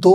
2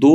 2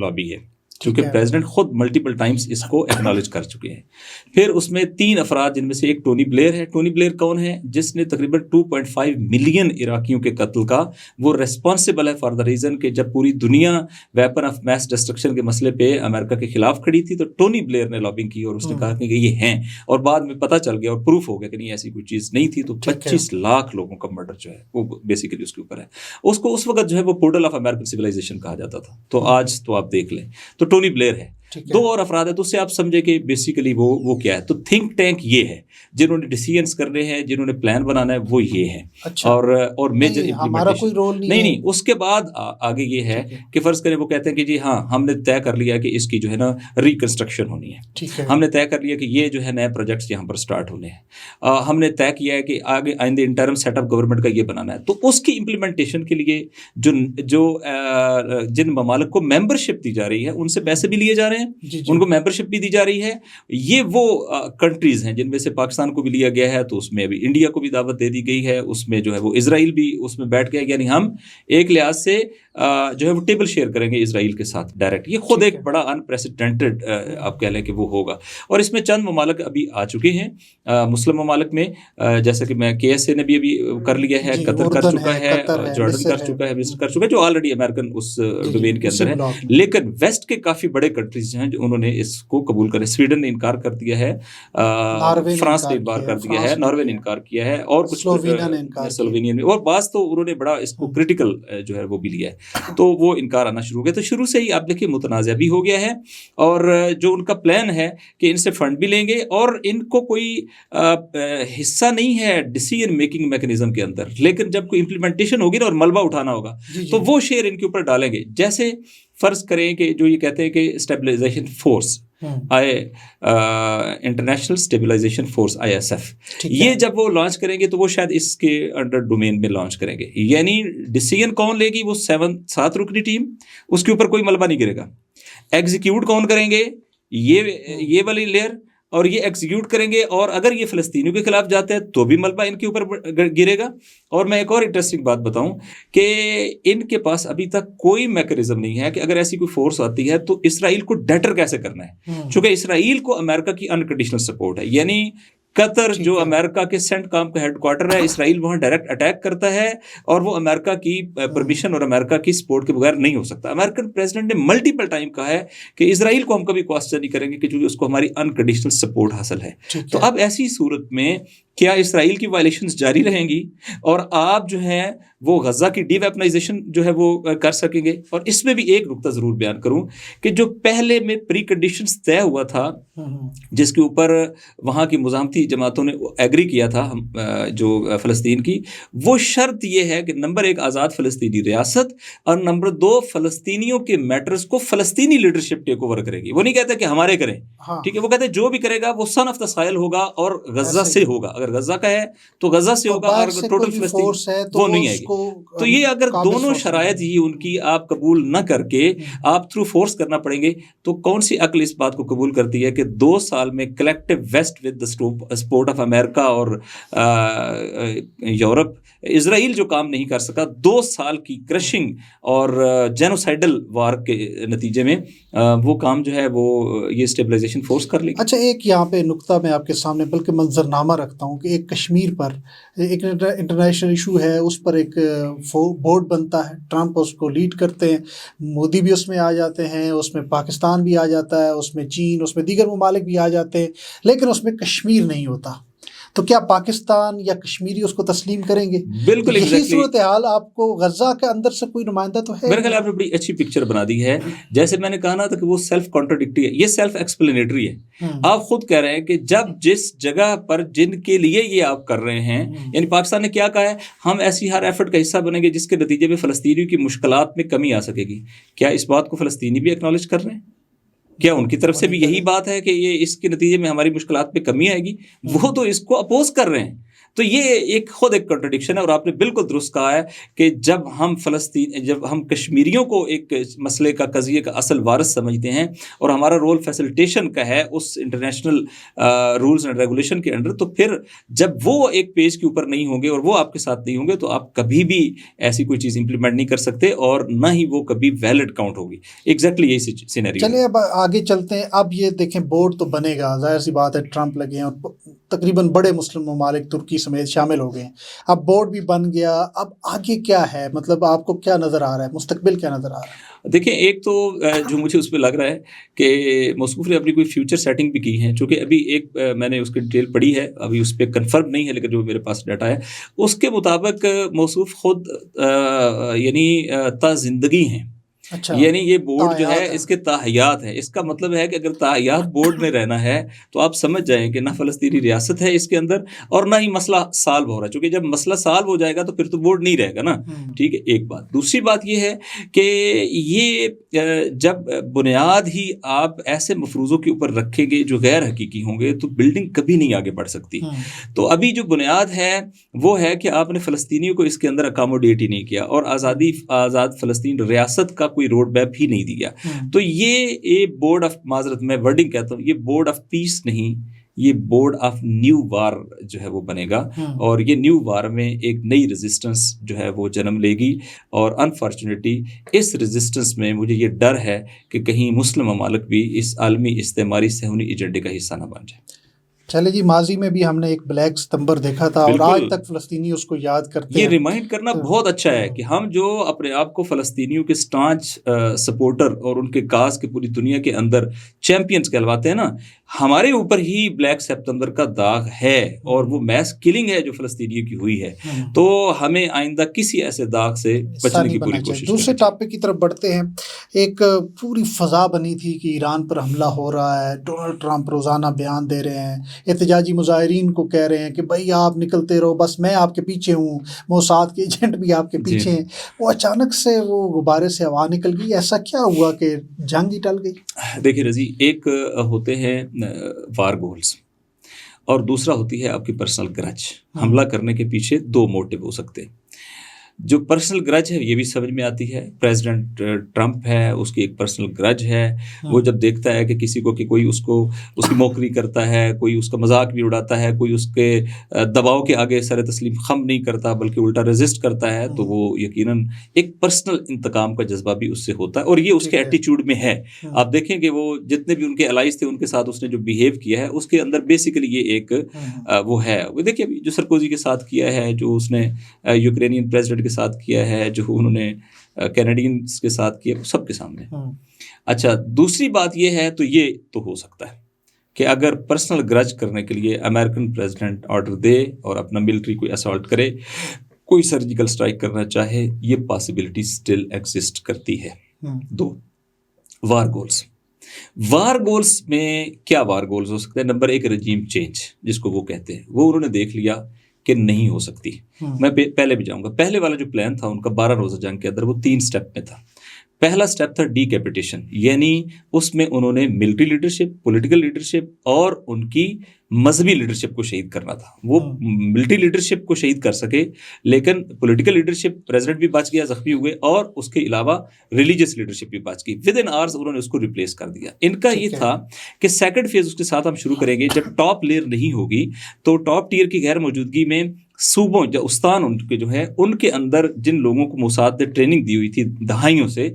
lobby ہے، کیونکہ president خود ملٹیپل ٹائمز اس کو ایکنالج کر چکے ہیں۔ پھر اس میں 3 افراد، جن میں سے ایک ٹونی بلیئر ہے۔ ٹونی بلیئر کون ہے؟ جس نے تقریباً 2.5 ملین عراقیوں کے قتل کا وہ ریسپانسبل ہے فار دا ریزن کہ جب پوری دنیا ویپن آف میس ڈسٹرکشن کے مسئلے پہ امریکہ کے خلاف کھڑی تھی تو ٹونی بلیئر نے لابنگ کی اور اس نے کہا کہ یہ ہیں، اور بعد میں پتہ چل گیا اور پروف ہو گیا کہ نہیں ایسی کوئی چیز نہیں تھی۔ تو 25 لاکھ لوگوں کا مرڈر جو ہے وہ بیسیکلی اس کے اوپر ہے۔ اس کو اس وقت جو ہے وہ پورٹل آف امریکن سویلائزیشن کہا جاتا تھا، تو آج تو آپ دیکھ لیں۔ تو ٹونی بلیئر ہے۔ 2 اور افراد ہیں، تو اس سے آپ سمجھے کہ بیسیکلی وہ کیا ہے۔ تو تھنک ٹینک یہ ہے، جنہوں نے ڈیسیژنز کرنے ہیں، جنہوں نے پلان بنانا ہے، وہ یہ ہے۔ اور میجر ہمارا کوئی رول نہیں۔ اس کے بعد آگے یہ ہے کہ فرض کریں وہ کہتے ہیں کہ جی ہاں ہم نے طے کر لیا کہ اس کی جو ہے نا ریکنسٹرکشن ہونی ہے، ہم نے طے کر لیا کہ یہ جو ہے نئے پروجیکٹس یہاں پر سٹارٹ ہونے ہیں، ہم نے طے کیا ہے کہ آگے آئندہ انٹرم سیٹ اپ گورنمنٹ کا یہ بنانا ہے۔ تو اس کی امپلیمنٹیشن کے لیے جن ممالک کو ممبرشپ دی جا رہی ہے ان سے پیسے بھی لیے جا رہے ہیں، ان کو ممبرشپ بھی دی جا رہی ہے۔ یہ وہ کنٹریز ہیں جن میں سے پاکستان کو بھی لیا گیا ہے، تو اس میں ابھی انڈیا کو بھی دعوت دے دی گئی ہے، اس میں جو ہے وہ اسرائیل بھی اس میں بیٹھ گیا، یعنی ہم ایک لحاظ سے جو ہے وہ ٹیبل شیئر کریں گے اسرائیل کے ساتھ ڈائریکٹ۔ یہ خود ایک بڑا انپریسیڈنٹڈ آپ کہہ لیں کہ وہ ہوگا۔ اور اس میں چند ممالک ابھی آ چکے ہیں مسلم ممالک میں، جیسا کہ میں KSA نے بھی ابھی کر لیا ہے، قطر کر چکا ہے، جارڈن کر چکا ہے، مصر کر چکا ہے، جو آلریڈی امریکن اس ڈومین کے اندر ہے۔ لیکن ویسٹ کے کافی بڑے کنٹریز ہیں جو انہوں نے اس کو قبول کرے۔ سویڈن نے انکار کر دیا ہے، فرانس نے انکار کر دیا ہے، ناروے نے انکار کیا ہے، اور کچھ سلوینیا نے، اور بعض تو انہوں نے بڑا اس کو کرٹیکل جو ہے وہ بھی لیا ہے، تو وہ انکار آنا شروع ہو گیا۔ تو شروع سے ہی آپ دیکھیں متنازع بھی ہو گیا ہے، اور جو ان کا پلان ہے کہ ان سے فنڈ بھی لیں گے، اور ان کو کوئی حصہ نہیں ہے ڈیسیژن میکنگ میکنزم کے اندر، لیکن جب کوئی امپلیمنٹیشن ہوگی نا اور ملبہ اٹھانا ہوگا تو وہ شیئر ان کے اوپر ڈالیں گے۔ جیسے فرض کریں کہ جو یہ کہتے ہیں کہ stabilisation force international stabilisation force ISF، یہ جب وہ لانچ کریں گے تو وہ شاید اس کے انڈر ڈومین میں لانچ کریں گے، یعنی ڈیسیژن کون لے گی؟ وہ 7 رکنی ٹیم، اس کے اوپر کوئی ملبہ نہیں گرے گا۔ ایگزیکیوٹ کون کریں گے؟ یہ والی لیئر، اور یہ ایگزیکیوٹ کریں گے، اور اگر یہ فلسطینیوں کے خلاف جاتے ہیں تو بھی ملبہ ان کے اوپر گرے گا۔ اور میں ایک اور انٹرسٹنگ بات بتاؤں کہ ان کے پاس ابھی تک کوئی میکانزم نہیں ہے کہ اگر ایسی کوئی فورس آتی ہے تو اسرائیل کو ڈیٹر کیسے کرنا ہے، چونکہ اسرائیل کو امریکہ کی انکنڈیشنل سپورٹ ہے، یعنی قطر جو امریکہ کے سینٹ کام کا ہیڈ کوارٹر ہے، اسرائیل وہاں ڈائریکٹ اٹیک کرتا ہے، اور وہ امریکہ کی پرمیشن اور امریکہ کی سپورٹ کے بغیر نہیں ہو سکتا۔ امریکن پریزیڈنٹ نے ملٹیپل ٹائم کہا ہے کہ اسرائیل کو ہم کبھی کوسچن نہیں کریں گے کہ چونکہ اس کو ہماری انکنڈیشنل سپورٹ حاصل ہے۔ تو اب ایسی صورت میں کیا اسرائیل کی وائلیشنز جاری رہیں گی، اور آپ جو ہے وہ غزہ کی ڈی ویپنائزیشن جو ہے وہ کر سکیں گے؟ اور اس میں بھی ایک نقطہ ضرور بیان کروں کہ جو پہلے میں پری کنڈیشنز طے ہوا تھا، جس کے اوپر وہاں کی مزاحمتی جماعتوں نے ایگری کیا تھا جو فلسطین کی، وہ شرط یہ ہے کہ نمبر 1 آزاد فلسطینی ریاست، اور نمبر 2 فلسطینیوں کے میٹرز کو فلسطینی لیڈرشپ ٹیک اوور کرے گی۔ وہ نہیں کہتا کہ ہمارے کریں، ٹھیک ہے، وہ کہتے ہیں جو بھی کرے گا وہ سن آف دا سائل ہوگا اور غزہ سے ہوگا، اگر غزہ کا ہے تو غزہ سے ہوگا، اور اگر ٹوٹل فلسطین وہ نہیں آئے گی۔ تو یہ اگر دونوں شرائط ہی ان کی آپ قبول نہ کر کے آپ تھرو فورس کرنا پڑیں گے، تو کون سی عقل اس بات کو قبول کرتی ہے کہ 2 سال میں collective West with the support of America اور یورپ، اسرائیل جو کام نہیں کر سکا 2 سال کی کرشنگ اور جینوسائڈل وار کے نتیجے میں، وہ کام جو ہے وہ یہ اسٹیبلائزیشن فورس کر لے گی۔ اچھا، ایک یہاں پہ نقطہ میں آپ کے سامنے بلکہ منظرنامہ رکھتا ہوں کہ ایک کشمیر پر ایک انٹرنیشنل ایشو ہے، اس پر ایک بورڈ بنتا ہے، ٹرمپ اس کو لیڈ کرتے ہیں، مودی بھی اس میں آ جاتے ہیں، اس میں پاکستان بھی آ جاتا ہے، اس میں چین، اس میں دیگر ممالک بھی آ جاتے ہیں، لیکن اس میں کشمیر نہیں ہوتا۔ تو کیا پاکستان یا کشمیری اس کو تسلیم کریں گے؟ بالکل یہی صورتحال آپ کو غزہ کے اندر سے کوئی نمائندہ تو ہے؟ میرے خیال آپ نے بڑی اچھی پکچر بنا دی ہے۔ جیسے میں نے کہا نا تھا کہ وہ سیلف کانٹراڈکٹری ہے، یہ سیلف ایکسپلینیٹری ہے۔ آپ خود کہہ رہے ہیں کہ جب جس جگہ پر جن کے لیے یہ آپ کر رہے ہیں، یعنی پاکستان نے کیا کہا ہے، ہم ایسی ہر ایفرٹ کا حصہ بنیں گے جس کے نتیجے میں فلسطینیوں کی مشکلات میں کمی آ سکے گی۔ کیا اس بات کو فلسطینی بھی ایکنالج کر رہے ہیں؟ کیا ان کی طرف سے بھی یہی بات ہے کہ یہ اس کے نتیجے میں ہماری مشکلات پہ کمی آئے گی؟ وہ تو اس کو اپوز کر رہے ہیں۔ تو یہ ایک خود ایک کنٹرڈکشن ہے، اور آپ نے بالکل درست کہا ہے کہ جب ہم کشمیریوں کو ایک مسئلے کا قضیے کا اصل وارث سمجھتے ہیں اور ہمارا رول فیسلٹیشن کا ہے اس انٹرنیشنل رولز اینڈ ریگولیشن کے انڈر، تو پھر جب وہ ایک پیج کے اوپر نہیں ہوں گے اور وہ آپ کے ساتھ نہیں ہوں گے تو آپ کبھی بھی ایسی کوئی چیز امپلیمنٹ نہیں کر سکتے، اور نہ ہی وہ کبھی ویلڈ کاؤنٹ ہوگی. ایگزیکٹلی یہی سینیریو. چلیے اب آگے چلتے ہیں. اب یہ دیکھیں بورڈ تو بنے گا، ظاہر سی بات ہے، ٹرمپ لگے ہیں اور تقریباً بڑے مسلم ممالک ترکی سمیت شامل ہو گئے ہیں. اب بورڈ بھی بن گیا، اب آگے کیا ہے؟ مطلب آپ کو کیا نظر آ رہا ہے، مستقبل کیا نظر آ رہا ہے؟ دیکھیں، ایک تو جو مجھے اس پہ لگ رہا ہے کہ موصوف نے اپنی کوئی فیوچر سیٹنگ بھی کی ہے، چونکہ ابھی ایک میں نے اس کی ڈیٹیل پڑھی ہے، ابھی اس پہ کنفرم نہیں ہے، لیکن جو میرے پاس ڈیٹا ہے اس کے مطابق موصوف خود یعنی تا زندگی ہیں. اچھا، یعنی یہ بورڈ جو ہے تاحیات اس کے تاحیات ہے. اس کا مطلب ہے کہ اگر تاحیات بورڈ میں رہنا ہے تو آپ سمجھ جائیں کہ نہ فلسطینی ریاست ہے اس کے اندر اور نہ ہی مسئلہ سالو ہو رہا ہے، چونکہ جب مسئلہ سالو ہو جائے گا تو پھر تو بورڈ نہیں رہے گا نا. ٹھیک ہے، ایک بات. دوسری بات یہ ہے کہ یہ جب بنیاد ہی آپ ایسے مفروضوں کے اوپر رکھیں گے جو غیر حقیقی ہوں گے تو بلڈنگ کبھی نہیں آگے بڑھ سکتی. تو ابھی جو بنیاد ہے وہ ہے کہ آپ نے فلسطینیوں کو اس کے اندر اکاموڈیٹ ہی نہیں کیا اور آزاد فلسطین ریاست کا کوئی روڈ میپ ہی نہیں دیا. تو یہ بورڈ آف، معذرت میں ورڈنگ کہتا ہوں، یہ بورڈ آف پیس نہیں، یہ بورڈ آف نیو وار جو ہے وہ بنے گا، اور یہ نیو وار میں ایک نئی ریزسٹنس جو ہے وہ جنم لے گی. اور انفارچونیٹلی اس ریزسٹنس میں مجھے یہ ڈر ہے کہ کہیں مسلم ممالک بھی اس عالمی استعماری صہیونی ایجنڈے کا حصہ نہ بن جائے. چلے جی، ماضی میں بھی ہم نے ایک بلیک ستمبر دیکھا تھا اور آج تک فلسطینی اس کو یاد کرتے ہیں. یہ ریمائنڈ کرنا بہت اچھا ہے کہ ہم جو اپنے آپ کو فلسطینیوں کے سٹانچ سپورٹر اور ان کے کاز کے پوری دنیا کے اندر چیمپئنز کہلواتے ہیں نا، ہمارے اوپر ہی بلیک سپتمبر کا داغ ہے اور وہ میس کلنگ ہے جو فلسطینیوں کی ہوئی ہے. تو ہمیں آئندہ کسی ایسے داغ سے بچنے کی پوری کوشش. دوسرے ٹاپک کی طرف بڑھتے ہیں. ایک پوری فضا بنی تھی کہ ایران پر حملہ ہو رہا ہے، ڈونلڈ ٹرمپ روزانہ بیان دے رہے ہیں، احتجاجی مظاہرین کو کہہ رہے ہیں کہ بھائی آپ نکلتے رہو، بس میں آپ کے پیچھے ہوں، موساد کے ایجنٹ بھی آپ کے پیچھے ہیں. وہ اچانک سے وہ غبارے سے ہوا نکل گئی. ایسا کیا ہوا کہ جنگ ہی ٹل گئی؟ دیکھیے رضی، ایک ہوتے ہیں وار گولز اور دوسرا ہوتی ہے آپ کی پرسنل گرج. حملہ کرنے کے پیچھے دو موٹیو ہو سکتے ہیں. جو پرسنل گرج ہے یہ بھی سمجھ میں آتی ہے. پریزیڈنٹ ٹرمپ ہے، اس کی ایک پرسنل گرج ہے. وہ جب دیکھتا ہے کہ کسی کو کہ کوئی اس کی موکری کرتا ہے، کوئی اس کا مذاق بھی اڑاتا ہے، کوئی اس کے دباؤ کے آگے سر تسلیم خم نہیں کرتا بلکہ الٹا ریزسٹ کرتا ہے، تو وہ یقیناً ایک پرسنل انتقام کا جذبہ بھی اس سے ہوتا ہے اور یہ اس کے ایٹیچیوڈ میں ہے. آپ دیکھیں کہ وہ جتنے بھی ان کے الائز تھے ان کے ساتھ اس نے جو بیہیو کیا ہے اس کے اندر بیسیکلی یہ ایک وہ ہے. دیکھیے جو سرکوزی کے ساتھ کیا ہے، جو اس نے یوکرینین پریزیڈنٹ کے ساتھ کیا ہے، جو انہوں نے کینیڈینز کے ساتھ کیا، سب کے سامنے. اچھا، دوسری بات یہ ہے، تو یہ تو ہو سکتا ہے کہ اگر پرسنل گرج کرنے کے لیے امریکن پریزیڈنٹ آرڈر دے اور اپنا ملٹری کوئی اسالٹ کرے، کوئی سرجیکل سٹرائک کرنا چاہے، یہ پاسبلٹی سٹل ایگزسٹ کرتی ہے. دو وار گولز. وار گولز میں کیا وار گولز ہو سکتے ہیں؟ نمبر ایک، رجیم چینج جس کو وہ کہتے ہیں، وہ انہوں نے دیکھ لیا کہ نہیں ہو سکتی. میں پہلے بھی جاؤں گا. پہلے والا جو پلان تھا ان کا 12 روزہ جنگ کے اندر، وہ 3 سٹیپ میں تھا. پہلا سٹیپ تھا ڈی کیپیٹیشن، یعنی اس میں انہوں نے ملٹری لیڈرشپ، پولیٹیکل لیڈرشپ اور ان کی مذہبی لیڈرشپ کو شہید کرنا تھا. وہ ملٹری لیڈرشپ کو شہید کر سکے لیکن پولیٹیکل لیڈرشپ، پریزیڈنٹ بھی بچ گیا، زخمی ہوئے، اور اس کے علاوہ ریلیجیس لیڈرشپ بھی بچ گئی. ود ان آورز انہوں نے اس کو ریپلیس کر دیا. ان کا یہ تھا کہ سیکنڈ فیز اس کے ساتھ ہم شروع کریں گے جب ٹاپ لیئر نہیں ہوگی، تو ٹاپ ٹیئر کی غیر موجودگی میں صوبوں یا استان ان کے جو ہے ان کے اندر جن لوگوں کو موساد نے ٹریننگ دی ہوئی تھی دہائیوں سے،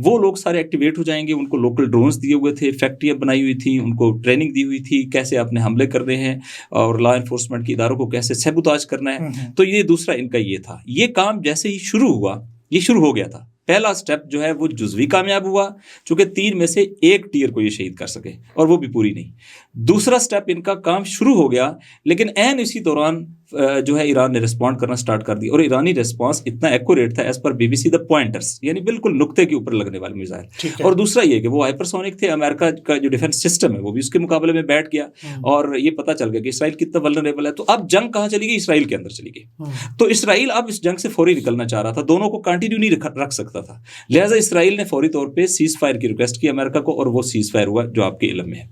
وہ لوگ سارے ایکٹیویٹ ہو جائیں گے. ان کو لوکل ڈرونز دیے ہوئے تھے، فیکٹریاں بنائی ہوئی تھیں، ان کو ٹریننگ دی ہوئی تھی کیسے اپنے حملے کرنے ہیں اور لا انفورسمنٹ کے اداروں کو کیسے سیبوتاج کرنا ہے. تو یہ دوسرا ان کا یہ تھا. یہ کام جیسے ہی شروع ہوا، یہ شروع ہو گیا تھا. پہلا سٹیپ جو ہے وہ جزوی کامیاب ہوا، چونکہ 3 میں سے ایک ٹیئر کو یہ شہید کر سکے اور وہ بھی پوری نہیں. دوسرا سٹیپ ان کا کام شروع ہو گیا، لیکن عین اسی دوران جو ہے ایران نے رسپونڈ کرنا سٹارٹ کر دی، اور ایرانی ریسپانس اتنا ایکوریٹ تھا as per B B C the pointers, یعنی بالکل نقطے کے اوپر لگنے والے میزائل. اور دوسرا یہ کہ وہ ہائپرسونک تھے. امریکہ کا جو ڈیفنس سسٹم ہے وہ بھی اس کے مقابلے میں بیٹھ گیا اور یہ پتہ چل گیا کہ اسرائیل کتنا ولنریبل ہے. تو اب جنگ کہاں چلی گئی؟ اسرائیل کے اندر چلی گئی. تو اسرائیل اب اس جنگ سے فوری نکلنا چاہ رہا تھا، دونوں کو کنٹینیو نہیں رکھ سکتا تھا. لہٰذا اسرائیل نے فوری طور پہ سیز فائر کی ریکویسٹ کی امریکہ کو، اور وہ سیز فائر ہوا جو آپ کے علم میں ہے.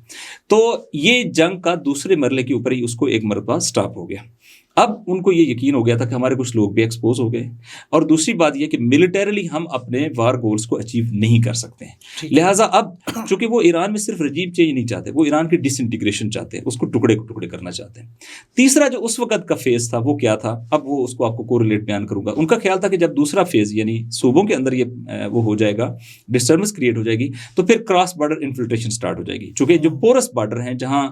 تو یہ جنگ کا دوسرے مرحلے کے اوپر ہی اس کو ایک مرتبہ سٹاپ ہو گیا. اب ان کو یہ یقین ہو گیا تھا کہ ہمارے کچھ لوگ بھی ایکسپوز ہو گئے، اور دوسری بات یہ کہ ملٹریلی ہم اپنے وار گولز کو اچیو نہیں کر سکتے ہیں، لہٰذا اب چونکہ وہ ایران میں صرف رجیم چینج نہیں چاہتے، وہ ایران کی ڈس انٹیگریشن چاہتے ہیں، اس کو ٹکڑے ٹکڑے کرنا چاہتے ہیں۔ تیسرا جو اس وقت کا فیز تھا وہ کیا تھا، اب وہ اس کو آپ کو کوریلیٹ بیان کروں گا۔ ان کا خیال تھا کہ جب دوسرا فیز یعنی صوبوں کے اندر یہ وہ ہو جائے گا، ڈسٹربنس کریٹ ہو جائے گی، تو پھر کراس بارڈر انفلٹریشن سٹارٹ ہو جائے گی، چونکہ جو پورس بارڈر ہیں جہاں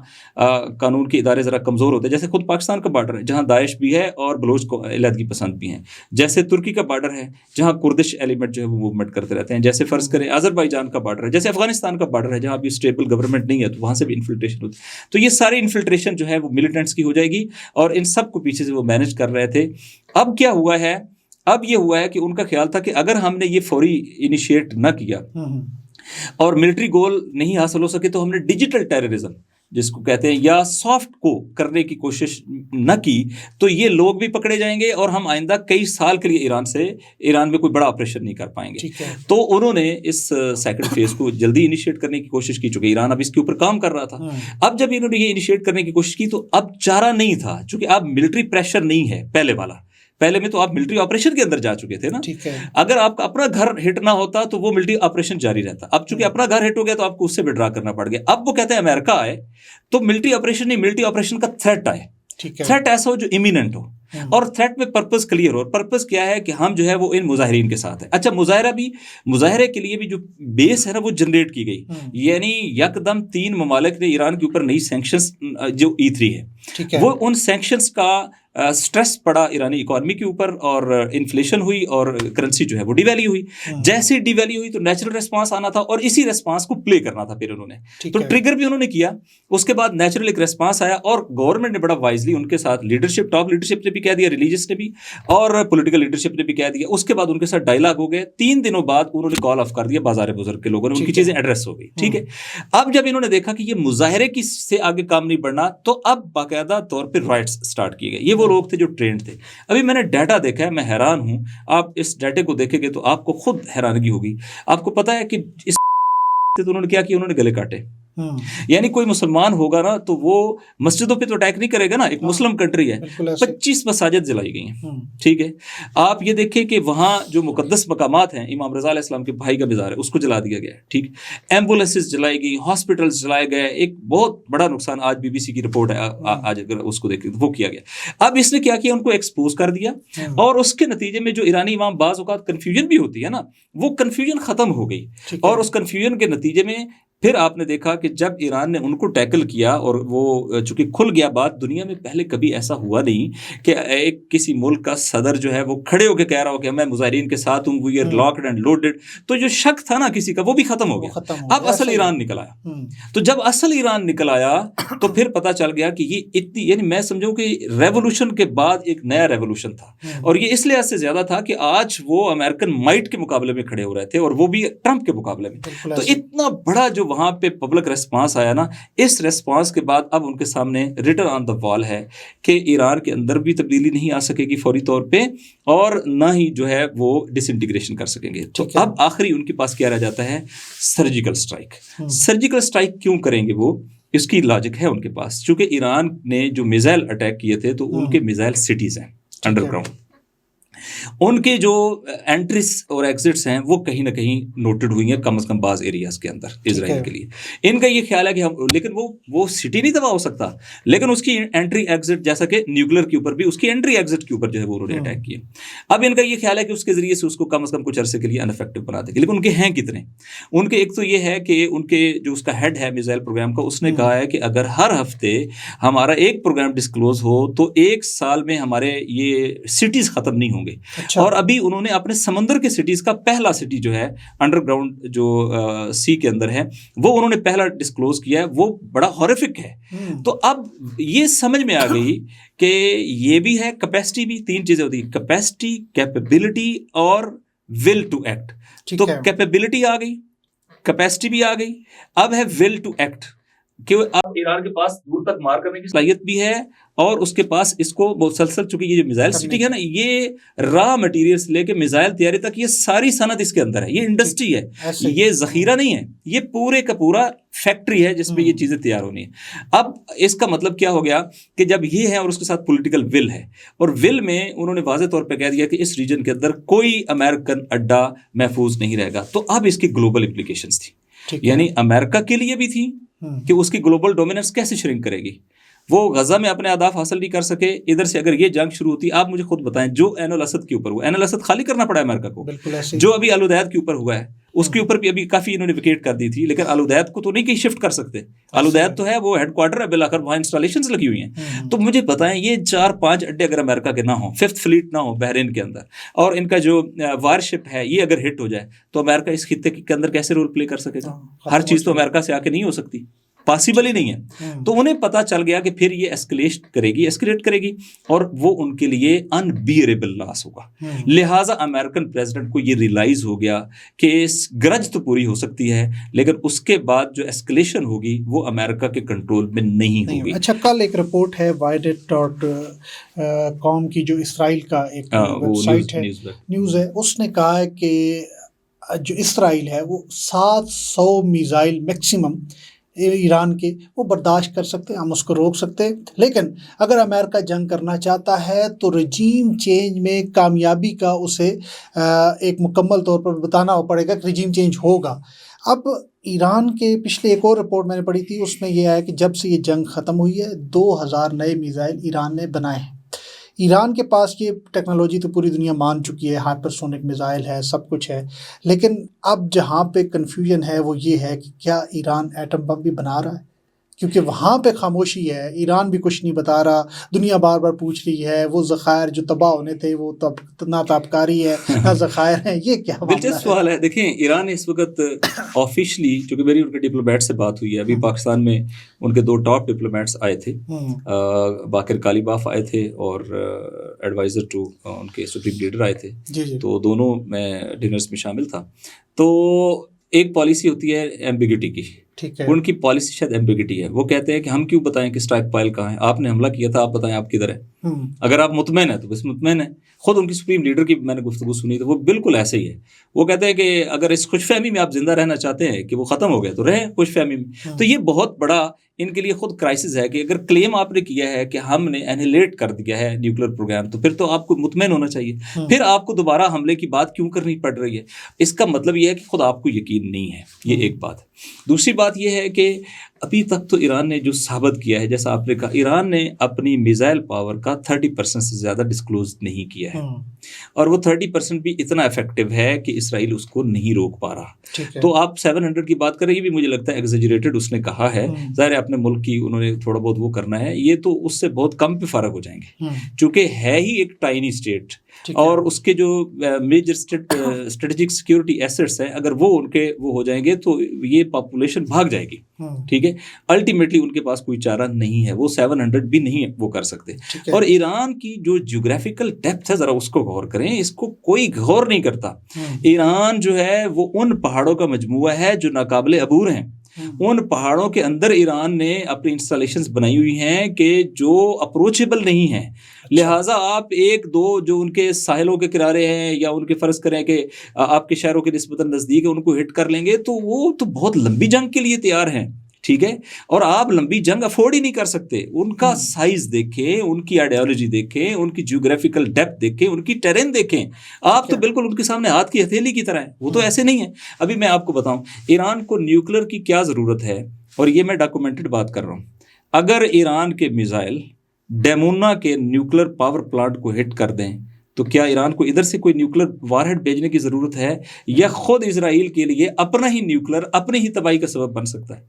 قانون کے ادارے ذرا کمزور ہوتے ہیں، جیسے خود پاکستان کا بارڈر ہے جہاں داعش بھی ہے اور بلوچ کو علیحدگی پسند بھی ہیں، جیسے ترکی کا بارڈر ہے جہاں کردش ایلیمنٹ جو ہے وہ موومنٹ کرتے رہتے ہیں، جیسے فرض کریں آذربائیجان کا بارڈر ہے، جیسے افغانستان کا بارڈر ہے جہاں ابھی اسٹیبل گورنمنٹ نہیں ہے تو وہاں سے بھی انفلٹریشن ہوتی ہے۔ تو یہ ساری انفلٹریشن جو ہے وہ ملیٹنٹس کی ہو جائے گی، اور ان سب کو پیچھے سے وہ مینیج کر رہے تھے۔ اب کیا ہوا ہے، اب یہ ہوا ہے کہ ان کا خیال تھا کہ اگر ہم نے یہ فوری انیشیٹ نہ کیا اور ملٹری گول نہیں حاصل ہو سکے تو ہم نے ڈیجیٹل ٹیررزم جس کو کہتے ہیں یا سافٹ کو کرنے کی کوشش نہ کی تو یہ لوگ بھی پکڑے جائیں گے اور ہم آئندہ کئی سال کے لیے ایران میں کوئی بڑا آپریشن نہیں کر پائیں گے۔ تو انہوں نے اس سیکنڈ فیز کو جلدی انیشیٹ کرنے کی کوشش کی، چونکہ ایران اب اس کے اوپر کام کر رہا تھا۔ اب جب انہوں نے یہ انیشیٹ کرنے کی کوشش کی تو اب چارہ نہیں تھا، چونکہ اب ملٹری پریشر نہیں ہے پہلے والا۔ پہلے میں تو آپ ملٹری آپریشن کے اندر جا چکے تھے نا، اگر آپ کا اپنا گھر ہٹ نہ ہوتا تو وہ ملٹری آپریشن جاری رہتا۔ اب چونکہ اپنا گھر ہٹ ہو گیا تو آپ کو اس سے وڈرا کرنا پڑ گیا۔ اب وہ کہتے ہیں امریکہ آئے تو ملٹری آپریشن نہیں، ملٹری آپریشن کا تھریٹ آئے، تھریٹ ایسا ہو جو امییننٹ ہو، اور تھریٹ میں پرپز کلیئر ہو۔ پرپز کیا ہے کہ ہم جو ہے وہ ان مظاہرین کے ساتھ ہیں۔ اچھا، مظاہرے کے لیے بھی جو بیس ہے نا وہ جنریٹ کی گئی، یعنی یکدم 3 ممالک نے ایران کے اوپر نئی سینکشنز جو E3 ہے وہ ان سینکشنز کا سٹریس پڑا ایرانی اکانومی کے اوپر، اور انفلیشن ہوئی اور کرنسی جو ہے وہ ڈی ویلیو ہوئی۔ جیسے ڈی ویلیو ہوئی تو نیچرل ریسپانس آنا تھا، اور اسی ریسپانس کو پلے کرنا تھا پھر انہوں نے، تو ٹریگر بھی انہوں نے کیا۔ اس کے بعد نیچرل ایک ریسپانس آیا، اور گورنمنٹ نے بڑا وائزلی ان کے ساتھ لیڈرشپ، ٹاپ لیڈرشپ نے بھی کہہ دیا، ریلیجس نے بھی اور پولیٹیکل لیڈرشپ نے بھی کہہ دیا۔ اس کے بعد ان کے ساتھ ڈائلاگ ہو گئے، 3 دنوں بعد انہوں نے کال آف کر دیا بازار بزرگ کے لوگوں نے، ان کی چیزیں ایڈریس ہو گئی، ٹھیک ہے۔ اب جب انہوں نے دیکھا کہ یہ مظاہرے کی سے آگے کام نہیں بڑھنا تو اب باقاعدہ طور پہ رائٹس سٹارٹ کیے گئے۔ یہ وہ لوگ تھے جو ٹرینڈ تھے۔ ابھی میں نے ڈیٹا دیکھا ہے، میں حیران ہوں، آپ اس ڈیٹے کو دیکھیں گے تو آپ کو خود حیرانگی ہوگی۔ آپ کو پتا ہے کہ اس تو انہوں نے کیا کیا، انہوں نے گلے کاٹے۔ یعنی کوئی مسلمان ہوگا نا تو وہ مسجدوں پہ تو اٹیک نہیں کرے گا نا، ایک مسلم کنٹری ہے، 25 مساجد جلائی گئی ہیں، ٹھیک ہے۔ آپ یہ دیکھیں کہ وہاں جو مقدس مقامات ہیں، امام رضا علیہ السلام کے بھائی کا مزار ہے، اس کو جلا دیا گیا ہے، ٹھیک۔ ایمبولینسز جلائی گئی، ہاسپٹلز جلائے گئے، ایک بہت بڑا نقصان آج BBC کی رپورٹ ہے، آج اگر اس کو دیکھیں وہ کیا گیا۔ اب اس نے کیا کیا، ان کو ایکسپوز کر دیا، اور اس کے نتیجے میں جو ایرانی عوام بعض اوقات کنفیوژن بھی ہوتی ہے نا، وہ کنفیوژن ختم ہو گئی، اور اس کنفیوژن کے نتیجے میں پھر آپ نے دیکھا کہ جب ایران نے ان کو ٹیکل کیا اور وہ چونکہ کھل گیا بات، دنیا میں پہلے کبھی ایسا ہوا نہیں کہ ایک کسی ملک کا صدر جو ہے وہ کھڑے ہو کے کہہ رہا ہو کہ میں مظاہرین کے ساتھ ہوں، we are locked and loaded, تو جو شک تھا نا کسی کا وہ بھی ختم ہو گیا۔ اب اصل ایران نکل آیا، تو جب اصل ایران نکل آیا تو پھر پتا چل گیا کہ یہ اتنی، یعنی میں سمجھوں کہ ریولوشن کے بعد ایک نیا ریولوشن تھا، اور یہ اس لحاظ سے زیادہ تھا کہ آج وہ امریکن مائٹ کے مقابلے میں کھڑے ہو رہے تھے، اور وہ بھی ٹرمپ کے مقابلے میں۔ تو اتنا بڑا جو وہاں پہ پبلک ریسپانس آیا نا، اس ریسپانس کے بعد اب ان کے سامنے ریٹن آن دا وال ہے کہ ایران کے اندر بھی تبدیلی نہیں آ سکے گی فوری طور پہ، اور نہ ہی جو ہے وہ ڈس انٹیگریشن کر سکیں گے۔ تو اب آخری ان کے پاس کیا رہ جاتا ہے، سرجیکل اسٹرائک۔ سرجیکل اسٹرائک کیوں کریں گے وہ، اس کی لاجک ہے ان کے پاس، چونکہ ایران نے جو میزائل اٹیک کیے تھے تو ان کے میزائل سٹیز ہیں انڈر گراؤنڈ، ان کے جو انٹریز اور ایگزٹس ہیں وہ کہیں نہ کہیں نوٹڈ ہوئی ہیں، کم از کم بعض ایریاز کے اندر اسرائیل کے لیے۔ ان کا یہ خیال ہے کہ ہم، لیکن وہ سٹی نہیں تباہ ہو سکتا، لیکن اس کی انٹری ایگزٹ، جیسا کہ نیوکلیر کے اوپر بھی اس کی انٹری ایگزٹ کے اوپر جو ہے وہ انہوں نے اٹیک کیا۔ اب ان کا یہ خیال ہے کہ اس کے ذریعے سے اس کو کم از کم کچھ عرصے کے لیے انفیکٹو بنا دیں گے، لیکن ان کے ہیں کتنے؟ ان کے ایک تو یہ ہے کہ ان کے جو اس کا ہیڈ ہے میزائل پروگرام کا، اس نے کہا ہے کہ اگر ہر ہفتے ہمارا ایک پروگرام ڈسکلوز ہو تو 1 سال میں ہمارے یہ سٹیز ختم نہیں ہوں گے۔ اور ابھی انہوں نے اپنے سمندر کے سٹیز کا پہلا سٹی جو ہے انڈر گراؤنڈ جو سی کے اندر ہے وہ انہوں نے پہلا ڈسکلوز کیا ہے، وہ بڑا ہارفک ہے۔ تو اب یہ سمجھ میں آ گئی کہ یہ بھی ہے کیپیسٹی بھی، 3 چیزیں ہوتی ہیں، کیپیسٹی، کیپیبلٹی اور ول ٹو ایکٹ۔ تو کیپیبلٹی آ گئی، کیپیسٹی بھی آ گئی، اب ہے ول ٹو ایکٹ۔ کہ اب ایران کے پاس دور تک مار کرنے کی صلاحیت بھی ہے اور اس کے پاس اس کو مسلسل، چونکہ یہ جو میزائل سٹی ہے نا، یہ را مٹیریل سے لے کے میزائل تیاری تک یہ ساری صنعت اس کے اندر ہے، یہ انڈسٹری ہے، یہ ذخیرہ نہیں ہے، یہ پورے کا پورا فیکٹری ہے جس میں یہ چیزیں تیار ہونی ہیں۔ اب اس کا مطلب کیا ہو گیا کہ جب یہ ہے اور اس کے ساتھ پولیٹیکل ول ہے، اور ول میں انہوں نے واضح طور پہ کہہ دیا کہ اس ریجن کے اندر کوئی امریکن اڈا محفوظ نہیں رہے گا، تو اب اس کی گلوبل امپلیکیشنز تھی، یعنی امریکہ کے لیے بھی تھی کہ اس کی گلوبل ڈومیننس کیسے شرنک کرے گی، وہ غزہ میں اپنے اہداف حاصل نہیں کر سکے، ادھر سے اگر یہ جنگ شروع ہوتی، آپ مجھے خود بتائیں جو عین الاسد کے اوپر ہوا، عین الاسد خالی کرنا پڑا امریکہ کو، جو ابھی الوداعد کے اوپر ہوا ہے اس کے اوپر بھی ابھی کافی انہوں نے ویکیٹ کر دی تھی، لیکن الوداعد کو تو نہیں کہیں شفٹ کر سکتے، الوداعد تو ہے وہ ہیڈ کوارٹر ہے، بالآخر وہاں انسٹالیشنز لگی ہوئی ہیں۔ تو مجھے بتائیں یہ 4-5 اڈے اگر امریکہ کے نہ ہوں، 5th فلیٹ نہ ہو بحرین کے اندر، اور ان کا جو وارشپ ہے یہ اگر ہٹ ہو جائے، تو امریکہ اس خطے کے اندر کیسے رول پلے کر سکے گا؟ ہر چیز تو امریکہ سے آ کے نہیں ہو سکتی، پاسبل ہی نہیں ہے۔ تو انہیں پتا چل گیا کہ پھر یہ ایسکلیٹ کرے گی اور وہ ان کے لیے انبیئریبل لاس ہوگا، لہٰذا امریکن پریزیڈنٹ کو یہ ریلائز ہو گیا کہ اس گرج تو پوری ہو سکتی ہے لیکن اس کے بعد جو ایسکلیشن ہوگی وہ امریکہ کے کنٹرول میں نہیں ہوگی۔ اچھا، کل ایک رپورٹ ہے wired.com کی جو اسرائیل کا ایک ویب سائٹ ہے، نیوز ہے، اس نے کہا ہے کہ جو اسرائیل ہے وہ 700 میزائل میکسیمم ایران کے وہ برداشت کر سکتے ہیں، ہم اس کو روک سکتے ہیں، لیکن اگر امریکہ جنگ کرنا چاہتا ہے تو رجیم چینج میں کامیابی کا اسے ایک مکمل طور پر بتانا پڑے گا کہ رجیم چینج ہوگا۔ اب ایران کے پچھلے ایک اور رپورٹ میں نے پڑھی تھی، اس میں یہ آیا کہ جب سے یہ جنگ ختم ہوئی ہے 2000 نئے میزائل ایران نے بنائے ہیں۔ ایران کے پاس یہ ٹیکنالوجی تو پوری دنیا مان چکی ہے، ہائپرسونک میزائل ہے، سب کچھ ہے، لیکن اب جہاں پہ کنفیوژن ہے وہ یہ ہے کہ کیا ایران ایٹم بم بھی بنا رہا ہے، کیونکہ وہاں پہ خاموشی ہے، ایران بھی کچھ نہیں بتا رہا، دنیا بار بار پوچھ رہی ہے، وہ ذخائر جو تباہ ہونے تھے وہ نہ تابکاری ہے نہ ذخائر ہیں، یہ کیا دلچسپ سوال ہے۔ دیکھیں ایران اس وقت آفیشلی، چونکہ میری ان کے ڈپلومیٹ سے بات ہوئی ہے، ابھی پاکستان میں ان کے 2 ٹاپ ڈپلومیٹس آئے تھے، باقر کالیباف آئے تھے اور ایڈوائزر ٹو ان کے سپریم لیڈر آئے تھے، تو دونوں میں ڈنرس میں شامل تھا۔ تو ایک پالیسی ہوتی ہے ایمبیگیٹی کی، ان کی پالیسی شاید ایمبیگیٹی ہے، وہ کہتے ہیں کہ ہم کیوں بتائیں کہ اسٹرائک پائل کہاں ہے، آپ نے حملہ کیا تھا، آپ بتائیں آپ کدھر ہے، اگر آپ مطمئن ہیں تو بس مطمئن ہیں۔ خود ان کی سپریم لیڈر کی میں نے گفتگو سنی تو وہ بالکل ایسے ہی ہے، وہ کہتے ہیں کہ اگر اس خوش فہمی میں آپ زندہ رہنا چاہتے ہیں کہ وہ ختم ہو گیا تو رہیں خوش فہمی میں۔ تو یہ بہت بڑا ان کے لیے خود کرائسس ہے کہ اگر کلیم آپ نے کیا ہے کہ ہم نے اینہیلیٹ کر دیا ہے نیوکلیر پروگرام، تو پھر تو آپ کو مطمئن ہونا چاہیے، پھر آپ کو دوبارہ حملے کی بات کیوں کرنی پڑ رہی ہے؟ اس کا مطلب یہ ہے کہ خود آپ کو یقین نہیں ہے، یہ ایک بات ہے۔ دوسری بات یہ ہے کہ ابھی تک تو ایران نے جو ثابت کیا ہے، جیسا آپ نے کہا، ایران نے اپنی میزائل پاور کا 30% سے زیادہ ڈسکلوز نہیں کیا ہے، اور وہ 30% بھی اتنا افیکٹو ہے کہ اسرائیل اس کو نہیں روک پا رہا۔ تو آپ 700 کی بات کریں، یہ بھی مجھے لگتا ہے ایگزیجریٹڈ اس نے کہا ہے، ظاہر ہے اپنے ملک کی انہوں نے تھوڑا بہت وہ کرنا ہے، یہ تو اس سے بہت کم پہ فارغ ہو جائیں گے، چونکہ ہے ہی ایک ٹائنی اسٹیٹ، اور اس کے جو میجر اسٹریٹجک سیکیورٹی ایسٹس ہیں، اگر وہ ان کے وہ ہو جائیں گے تو یہ پاپولیشن بھاگ جائے گی، ٹھیک ہے۔ الٹیمیٹلی ان کے پاس کوئی چارہ نہیں ہے، وہ 700 بھی نہیں وہ کر سکتے۔ اور ایران کی جو جیوگرافیکل ڈیپتھ ہے، ذرا اس کو غور کریں، اس کو کوئی غور نہیں کرتا۔ ایران جو ہے وہ ان پہاڑوں کا مجموعہ ہے جو ناقابل عبور ہیں، ان پہاڑوں کے اندر ایران نے اپنی انسٹالیشنز بنائی ہوئی ہیں کہ جو اپروچیبل نہیں ہیں، لہٰذا آپ 1-2 جو ان کے ساحلوں کے کنارے ہیں یا ان کے فرض کریں کہ آپ کے شہروں کے نسبتاً نزدیک ہے، ان کو ہٹ کر لیں گے تو وہ تو بہت لمبی جنگ کے لیے تیار ہیں، ٹھیک ہے، اور آپ لمبی جنگ افورڈ ہی نہیں کر سکتے۔ ان کا سائز دیکھیں، ان کی آئیڈیالوجی دیکھیں، ان کی جیوگرافیکل ڈیپتھ دیکھیں، ان کی ٹیرین دیکھیں، آپ تو بالکل ان کے سامنے ہاتھ کی ہتھیلی کی طرح ہیں، وہ تو ایسے نہیں ہیں۔ ابھی میں آپ کو بتاؤں ایران کو نیوکلیر کی کیا ضرورت ہے، اور یہ میں ڈاکومنٹڈ بات کر رہا ہوں۔ اگر ایران کے میزائل ڈیمونا کے نیوکلیر پاور پلانٹ کو ہٹ کر دیں تو کیا ایران کو ادھر سے کوئی نیوکلیر وار ہیڈ بھیجنے کی ضرورت ہے، یا خود اسرائیل کے لیے اپنا ہی نیوکلیر اپنی ہی تباہی کا سبب بن سکتا ہے؟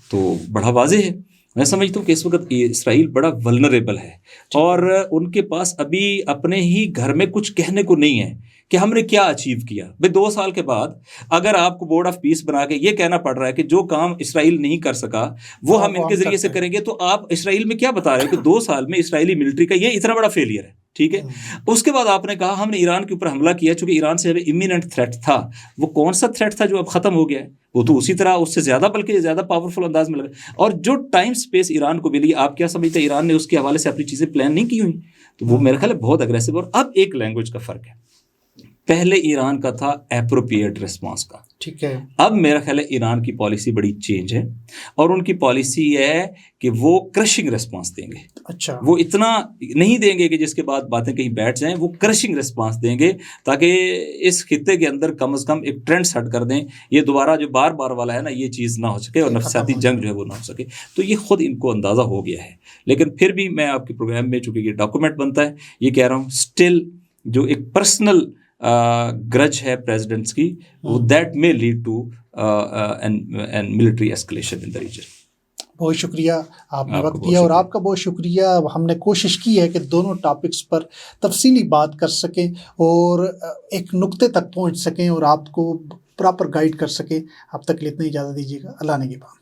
تو بڑا واضح ہے، میں سمجھتا ہوں کہ اس وقت اسرائیل بڑا ولنریبل ہے، اور ان کے پاس ابھی اپنے ہی گھر میں کچھ کہنے کو نہیں ہے کہ ہم نے کیا اچیو کیا. بھائی 2 سال کے بعد اگر آپ کو بورڈ آف پیس بنا کے یہ کہنا پڑ رہا ہے کہ جو کام اسرائیل نہیں کر سکا وہ ہم ان کے ذریعے سے کریں گے, تو آپ اسرائیل میں کیا بتا رہے ہو کہ 2 سال میں اسرائیلی ملٹری کا یہ اتنا بڑا فیلئر ہے. ٹھیک ہے. اس کے بعد آپ نے کہا ہم نے ایران کے اوپر حملہ کیا چونکہ ایران سے امییننٹ تھریٹ تھا. وہ کون سا تھریٹ تھا جو اب ختم ہو گیا ہے؟ وہ تو اسی طرح اس سے زیادہ بلکہ زیادہ پاورفل انداز میں لگا. اور جو ٹائم سپیس ایران کو ملی, آپ کیا سمجھتے ہیں ایران نے اس کے حوالے سے اپنی چیزیں پلان نہیں کی ہوئی؟ تو وہ میرا خیال ہے بہت اگریسو. اور اب ایک لینگویج کا فرق ہے. پہلے ایران کا تھا اپروپریٹ ریسپانس کا, ٹھیک ہے. اب میرا خیال ہے ایران کی پالیسی بڑی چینج ہے, اور ان کی پالیسی ہے کہ وہ کرشنگ ریسپانس دیں گے. اچھا, وہ اتنا نہیں دیں گے کہ جس کے بعد باتیں کہیں بیٹھ جائیں, وہ کرشنگ ریسپانس دیں گے تاکہ اس خطے کے اندر کم از کم ایک ٹرینڈ سیٹ کر دیں. یہ دوبارہ جو بار بار والا ہے نا, یہ چیز نہ ہو سکے اور نفسیاتی جنگ جو ہے وہ نہ ہو سکے. تو یہ خود ان کو اندازہ ہو گیا ہے. لیکن پھر بھی میں آپ کے پروگرام میں چونکہ یہ ڈاکومنٹ بنتا ہے, یہ کہہ رہا ہوں اسٹل جو ایک پرسنل گرج ہے پریزیڈنٹس کی, وہ that may lead to an military escalation in the region. بہت شکریہ آپ نے وقت دیا, اور آپ کا بہت شکریہ. ہم نے کوشش کی ہے کہ دونوں ٹاپکس پر تفصیلی بات کر سکیں اور ایک نقطے تک پہنچ سکیں اور آپ کو پراپر گائیڈ کر سکیں. اب تک کے لیے اتنا اجازت دیجیے گا. اللہ نگہبان.